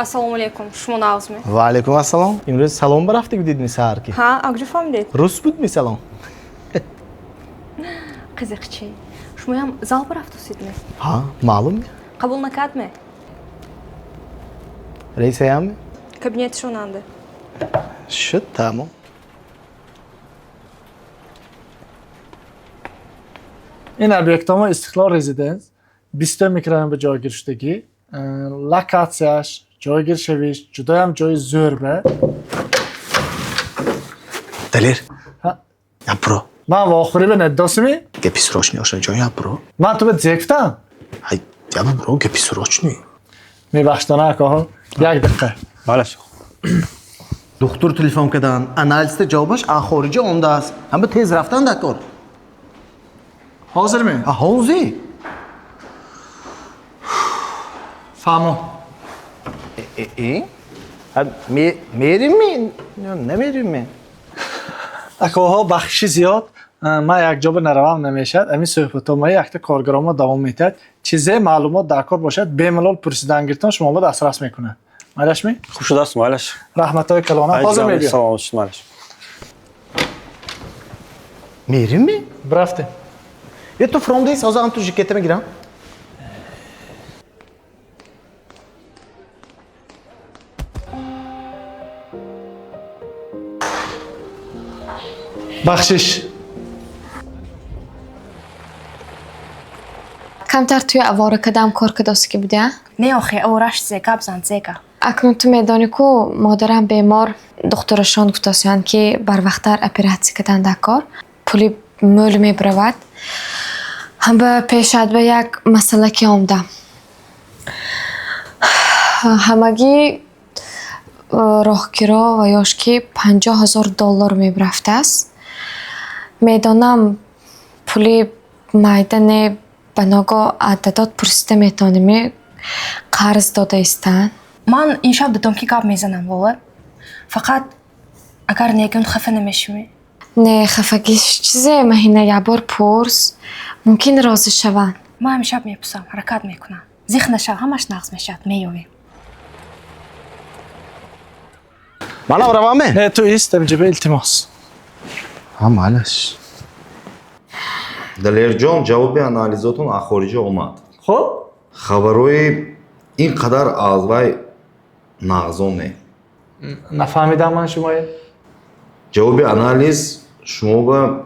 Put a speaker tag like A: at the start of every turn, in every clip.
A: Assalomu alaykum. Shmo nag'izmi?
B: Va alaykum assalom. Imroz salon baraftik dedingiz saharki.
A: Ha, ag'ju famded.
B: Rus budmi salon?
A: Qiziqchi. Shmo ham zal baraftusidmi?
B: Ha, ma'lum.
A: Qabul nakadmi?
B: Reisayammi?
A: Kabinet shonandi.
B: Shu, tamam.
C: این объект‌ها استقلال رزیدنس 20 میکران به جایگیرشدگی لوکاسیاش جایگیرشویش جدا هم جای زوربه
B: Dalir.
C: ها
B: Yapro.
C: من واخوری به نداسمی
B: Gepis roshni o'sha joy yapro.
C: من تو به زیگفتم
B: Hay, yana bro, gepis roshni.
C: میبخشتانه که ها یک دقیقه
D: Balash.
B: Doktor telefonkadan analizda javobash axoriji onda است. Hamma tez raftan dakor.
C: حاضر می
B: Ha, hozir.
C: فهمو
B: Ha, merim mi? Ne merim mi?
C: اکه ها بخشی زیاد من یک جا به نروم نمیشد امی صحبت ها ما یک تا کارگرام دوام میتد چیزه معلومات در کار باشد بیملال پرسیدن گرفتن شما با دسترس میکنه مالش می
D: خوب شده است مالش.
C: رحمت های کلانه حاضر می بیا
D: سلام باشید مالش.
B: Merim mi?
C: برفته
B: Ya tu fromdayız, o zaman tu jiketime giren.
C: بخشش
E: کمتر توی اوارکدم کار کداسی که بوده؟
A: Ne oxi, avrash zeka bzan zeka.
E: اکنون تو میدانی که مادرم بیمار دکترشان گفتاسیان که بر وقتر اپراتسی کردن در کار پولی مول میبرود هم به پیشت به یک مسئله که آمدم همگی راهگیرا و یاشکی $50,000 میبرفته است میدانم پولی مایدن بناگاه عددات پرسیده میتانیم قرض داده ایستن
A: Man inşaat dedim ki kab mezanem volar. Fakat agar negin xafa nemeshmi?
E: نه خفگیش چیزه مهینه یه بار پرس ممکن راضی شون
A: Ma hemşab mepusam, harakat mekunam. Zihna shav hamash nagz meshat meyovim.
B: Bana brava mı?
C: نه تو ایست امجا به التماس
B: Ha, maalesef.
F: Dalerjon javobi analizotun axoriji omad.
C: خب
F: Xabaroyi اینقدر از وی نغزون نه.
C: نفهمیدم من شما
F: جواب انالیز شما به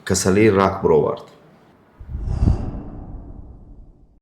F: کسلی رک برآورد.